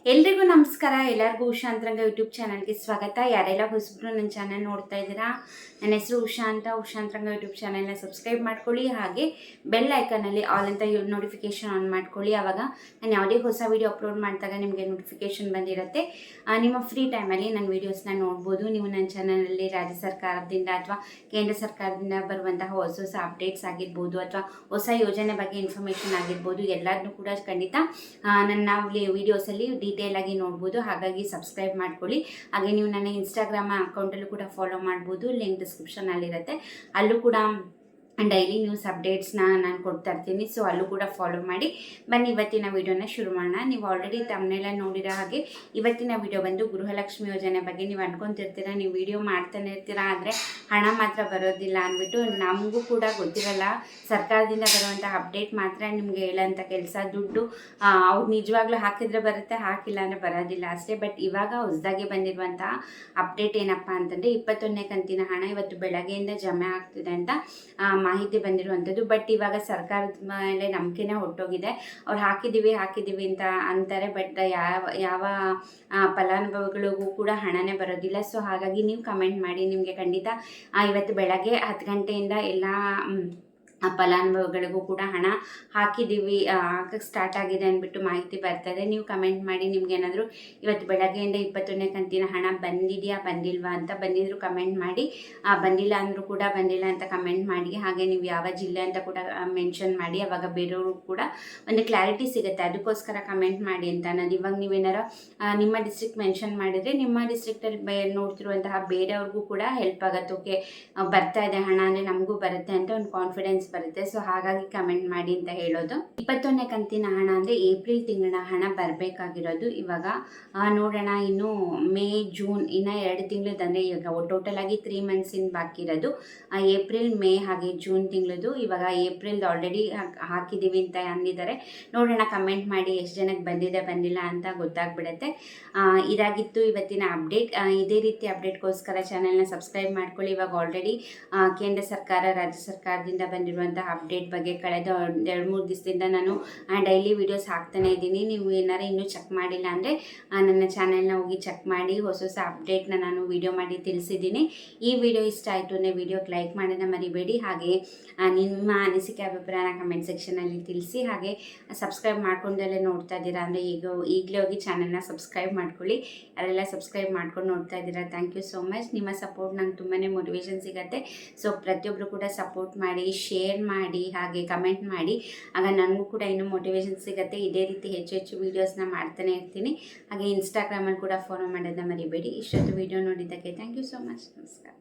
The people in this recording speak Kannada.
ಎಲ್ರಿಗೂ ನಮಸ್ಕಾರ. ಎಲ್ಲರಿಗೂ ಉಷಾ ಅಂತರಂಗ ಯೂಟ್ಯೂಬ್ ಚಾನಲ್ಗೆ ಸ್ವಾಗತ. ಯಾರೆಲ್ಲ ಹೊಸಬ್ರು ನನ್ನ ಚಾನಲ್ ನೋಡ್ತಾ ಇದ್ದೀರಾ, ನನ್ನ ಹೆಸರು ಉಷಾ ಅಂತ. ಉಷಾ ಅಂತರಂಗ ಯೂಟ್ಯೂಬ್ ಚಾನಲ್ನ ಸಬ್ಸ್ಕ್ರೈಬ್ ಮಾಡ್ಕೊಳ್ಳಿ, ಹಾಗೆ ಬೆಲ್ ಐಕನಲ್ಲಿ ಆಲ್ ಅಂತ ನೋಟಿಫಿಕೇಶನ್ ಆನ್ ಮಾಡ್ಕೊಳ್ಳಿ. ಆವಾಗ ನಾನು ಯಾವುದೇ ಹೊಸ ವೀಡಿಯೋ ಅಪ್ಲೋಡ್ ಮಾಡಿದಾಗ ನಿಮಗೆ ನೋಟಿಫಿಕೇಶನ್ ಬಂದಿರುತ್ತೆ. ನಿಮ್ಮ ಫ್ರೀ ಟೈಮಲ್ಲಿ ನನ್ನ ವೀಡಿಯೋಸ್ನ ನೋಡ್ಬೋದು. ನೀವು ನನ್ನ ಚಾನಲಲ್ಲಿ ರಾಜ್ಯ ಸರ್ಕಾರದಿಂದ ಅಥವಾ ಕೇಂದ್ರ ಸರ್ಕಾರದಿಂದ ಬರುವಂತಹ ಹೊಸ ಹೊಸ ಅಪ್ಡೇಟ್ಸ್ ಆಗಿರ್ಬೋದು, ಅಥವಾ ಹೊಸ ಯೋಜನೆ ಬಗ್ಗೆ ಇನ್ಫಾರ್ಮೇಷನ್ ಆಗಿರ್ಬೋದು, ಎಲ್ಲದನ್ನೂ ಕೂಡ ಖಂಡಿತ ನನ್ನ ವೀಡಿಯೋಸಲ್ಲಿ ಡೀಟೇಲ್ ಆಗಿ ನೋಡ್ಬೋದು. ಹಾಗಾಗಿ ಸಬ್ಸ್ಕ್ರೈಬ್ ಮಾಡ್ಕೊಳ್ಳಿ. ಹಾಗೆ ನೀವು ನನ್ನ ಇನ್ಸ್ಟಾಗ್ರಾಮ್ ಅಕೌಂಟಲ್ಲೂ ಕೂಡ ಫಾಲೋ ಮಾಡ್ಬೋದು. ಲಿಂಕ್ ಡಿಸ್ಕ್ರಿಪ್ಷನಲ್ಲಿರುತ್ತೆ. ಅಲ್ಲೂ ಕೂಡ ಡೈಲಿ ನ್ಯೂಸ್ ಅಪ್ಡೇಟ್ಸ್ನ ನಾನು ಕೊಡ್ತಾ ಇರ್ತೀನಿ. ಸೊ ಅಲ್ಲೂ ಕೂಡ ಫಾಲೋ ಮಾಡಿ. ಬನ್ನಿ ಇವತ್ತಿನ ವಿಡಿಯೋನ ಶುರು ಮಾಡೋಣ. ನೀವು ಆಲ್ರೆಡಿ ತಮ್ಮನೆಲ್ಲ ನೋಡಿರೋ ಹಾಗೆ ಇವತ್ತಿನ ವಿಡಿಯೋ ಬಂದು ಗೃಹಲಕ್ಷ್ಮಿ ಯೋಜನೆ ಬಗ್ಗೆ. ನೀವು ಅನ್ಕೊತಿರ್ತೀರ, ನೀವು ವಿಡಿಯೋ ಮಾಡ್ತಾನೆ ಇರ್ತೀರಾ, ಆದರೆ ಹಣ ಮಾತ್ರ ಬರೋದಿಲ್ಲ ಅಂದ್ಬಿಟ್ಟು. ನಮಗೂ ಕೂಡ ಗೊತ್ತಿರಲ್ಲ, ಸರ್ಕಾರದಿಂದ ಬರುವಂಥ ಅಪ್ಡೇಟ್ ಮಾತ್ರ ನಿಮಗೆ ಹೇಳೋಂಥ ಕೆಲಸ. ದುಡ್ಡು ಅವ್ರು ನಿಜವಾಗ್ಲೂ ಹಾಕಿದ್ರೆ ಬರುತ್ತೆ, ಹಾಕಿಲ್ಲ ಅಂದರೆ ಬರೋದಿಲ್ಲ ಅಷ್ಟೇ. ಬಟ್ ಇವಾಗ ಹೊಸದಾಗಿ ಬಂದಿರುವಂಥ ಅಪ್ಡೇಟ್ ಏನಪ್ಪ ಅಂತಂದರೆ, 21ನೇ ಕಂತಿನ ಹಣ ಇವತ್ತು ಬೆಳಗ್ಗೆಯಿಂದ ಜಮೆ ಆಗ್ತಿದೆ ಅಂತ ಮಾಹಿತಿ ಬಂದಿರುವಂಥದ್ದು. ಬಟ್ ಇವಾಗ ಸರ್ಕಾರದ ಮೇಲೆ ನಂಬಿಕೆನೇ ಹೊರಟೋಗಿದೆ. ಅವ್ರು ಹಾಕಿದ್ದೀವಿ ಅಂತ ಅಂತಾರೆ, ಬಟ್ ಯಾವ ಫಲಾನುಭವಿಗಳಿಗೂ ಕೂಡ ಹಣನೇ ಬರೋದಿಲ್ಲ. ಸೊ ಹಾಗಾಗಿ ನೀವು ಕಮೆಂಟ್ ಮಾಡಿ. ನಿಮಗೆ ಖಂಡಿತ ಇವತ್ತು ಬೆಳಗ್ಗೆ 10 ಗಂಟೆಯಿಂದ ಎಲ್ಲ ಫಲಾನುಭವಿಗಳಿಗೂ ಕೂಡ ಹಣ ಹಾಕಿದ್ದೀವಿ, ಹಾಕಕ್ಕೆ ಸ್ಟಾರ್ಟ್ ಆಗಿದೆ ಅಂದ್ಬಿಟ್ಟು ಮಾಹಿತಿ ಬರ್ತದೆ. ನೀವು ಕಮೆಂಟ್ ಮಾಡಿ, ನಿಮ್ಗೆ ಏನಾದರೂ ಇವತ್ತು ಬೆಳಗ್ಗೆಯಿಂದ 21ನೇ ಕಂತಿನ ಹಣ ಬಂದಿದೆಯಾ ಬಂದಿಲ್ವಾ ಅಂತ. ಬಂದಿದ್ರು ಕಮೆಂಟ್ ಮಾಡಿ, ಬಂದಿಲ್ಲ ಅಂದರೂ ಕೂಡ ಬಂದಿಲ್ಲ ಅಂತ ಕಮೆಂಟ್ ಮಾಡಿ. ಹಾಗೆ ನೀವು ಯಾವ ಜಿಲ್ಲೆ ಅಂತ ಕೂಡ ಮೆನ್ಷನ್ ಮಾಡಿ. ಅವಾಗ ಬೇರೆಯವರು ಕೂಡ ಒಂದು ಕ್ಲಾರಿಟಿ ಸಿಗುತ್ತೆ. ಅದಕ್ಕೋಸ್ಕರ ಕಮೆಂಟ್ ಮಾಡಿ ಅಂತ ಅನ್ನೋದು. ಇವಾಗ ನೀವೇನಾರು ನಿಮ್ಮ ಡಿಸ್ಟ್ರಿಕ್ಟ್ ಮೆನ್ಷನ್ ಮಾಡಿದರೆ, ನಿಮ್ಮ ಡಿಸ್ಟ್ರಿಕ್ಟಲ್ಲಿ ನೋಡ್ತಿರುವಂತಹ ಬೇರೆಯವ್ರಿಗೂ ಕೂಡ ಹೆಲ್ಪ್ ಆಗುತ್ತೆ. ಓಕೆ, ಬರ್ತಾ ಇದೆ ಹಣ ಅಂದರೆ ನಮಗೂ ಬರುತ್ತೆ ಅಂತ ಒಂದು ಕಾನ್ಫಿಡೆನ್ಸ್ ಬರುತ್ತೆ. ಸೊ ಹಾಗಾಗಿ ಕಮೆಂಟ್ ಮಾಡಿ ಅಂತ ಹೇಳೋದು. 21ನೇ ಕಂತಿನ ಹಣ ಅಂದರೆ ಏಪ್ರಿಲ್ ತಿಂಗಳ ಹಣ ಬರಬೇಕಾಗಿರೋದು. ಇವಾಗ ನೋಡೋಣ, ಇನ್ನು ಮೇ ಜೂನ್ ಇನ್ನು 2 ತಿಂಗಳದಂದರೆ ಈಗ ಟೋಟಲ್ ಆಗಿ 3 ಮಂತ್ಸ್ ಬಾಕಿ ಇರೋದು. ಏಪ್ರಿಲ್, ಮೇ ಹಾಗೆ ಜೂನ್ ತಿಂಗಳದು. ಇವಾಗ ಏಪ್ರಿಲ್ ಆಲ್ರೆಡಿ ಹಾಕಿದ್ದೀವಿ ಅಂತ ಅಂದಿದ್ದಾರೆ. ನೋಡೋಣ, ಕಮೆಂಟ್ ಮಾಡಿ ಎಷ್ಟು ಜನಕ್ಕೆ ಬಂದಿದೆ ಬಂದಿಲ್ಲ ಅಂತ ಗೊತ್ತಾಗ್ಬಿಡುತ್ತೆ. ಇದಾಗಿತ್ತು ಇವತ್ತಿನ ಅಪ್ಡೇಟ್. ಇದೇ ರೀತಿ ಅಪ್ಡೇಟ್ಗೋಸ್ಕರ ಚಾನೆಲ್ನ ಸಬ್ಸ್ಕ್ರೈಬ್ ಮಾಡ್ಕೊಳ್ಳಿ. ಇವಾಗ ಆಲ್ರೆಡಿ ಕೇಂದ್ರ ಸರ್ಕಾರ, ರಾಜ್ಯ ಸರ್ಕಾರದಿಂದ ಬಂದಿರುವಂತಹ ಅಪ್ಡೇಟ್ ಬಗ್ಗೆ ಕಳೆದ 2-3 ದಿವಸದಿಂದ ನಾನು ಡೈಲಿ ವೀಡಿಯೋಸ್ ಹಾಕ್ತಾನೆ ಇದ್ದೀನಿ. ನೀವು ಏನಾರು ಇನ್ನೂ ಚೆಕ್ ಮಾಡಿಲ್ಲ ಅಂದರೆ ನನ್ನ ಚಾನೆಲ್ನ ಹೋಗಿ ಚೆಕ್ ಮಾಡಿ. ಹೊಸ ಹೊಸ ಅಪ್ಡೇಟ್ನ ನಾನು ವಿಡಿಯೋ ಮಾಡಿ ತಿಳಿಸಿದ್ದೀನಿ. ಈ ವಿಡಿಯೋ ಇಷ್ಟ ಆಯಿತು ಅಂದರೆ ವಿಡಿಯೋಕ್ಕೆ ಲೈಕ್ ಮಾಡೋಣ ಮರಿಬೇಡಿ. ಹಾಗೆ ನಿಮ್ಮ ಅನಿಸಿಕೆ ಅಭಿಪ್ರಾಯನ ಕಮೆಂಟ್ ಸೆಕ್ಷನಲ್ಲಿ ತಿಳಿಸಿ. ಹಾಗೆ ಸಬ್ಸ್ಕ್ರೈಬ್ ಮಾಡ್ಕೊಂಡಲ್ಲೇ ನೋಡ್ತಾ ಇದ್ದೀರಾ ಅಂದರೆ ಈಗಲೇ ಹೋಗಿ ಚಾನೆಲ್ನ ಸಬ್ಸ್ಕ್ರೈಬ್ ಮಾಡ್ಕೊಳ್ಳಿ. ಯಾರೆಲ್ಲ ಸಬ್ಸ್ಕ್ರೈಬ್ ಮಾಡ್ಕೊಂಡು ನೋಡ್ತಾ ಇದ್ದೀರಾ, ಥ್ಯಾಂಕ್ ಯು ಸೋ ಮಚ್. ನಿಮ್ಮ ಸಪೋರ್ಟ್ ನಂಗೆ ತುಂಬಾ ಮೋಟಿವೇಶನ್ ಸಿಗುತ್ತೆ. ಸೊ ಪ್ರತಿಯೊಬ್ಬರು ಕೂಡ ಸಪೋರ್ಟ್ ಮಾಡಿ, ಶೇರ್ ಮಾಡಿ, ಹಾಗೆ ಕಮೆಂಟ್ ಮಾಡಿ. ಆಗ ನನಗೂ ಕೂಡ ಇನ್ನೂ ಮೋಟಿವೇಶನ್ ಸಿಗುತ್ತೆ. ಇದೇ ರೀತಿ ಹೆಚ್ಚು ಹೆಚ್ಚು ವೀಡಿಯೋಸ್ನ ಮಾಡ್ತಾನೆ ಇರ್ತೀನಿ. ಹಾಗೆ ಇನ್ಸ್ಟಾಗ್ರಾಮಲ್ಲಿ ಕೂಡ ಫಾಲೋ ಮಾಡೋದನ್ನ ಮರಿಬೇಡಿ. ಇಷ್ಟೊತ್ತು ವೀಡಿಯೋ ನೋಡಿದ್ದಕ್ಕೆ ಥ್ಯಾಂಕ್ ಯು ಸೋ ಮಚ್. ನಮಸ್ಕಾರ.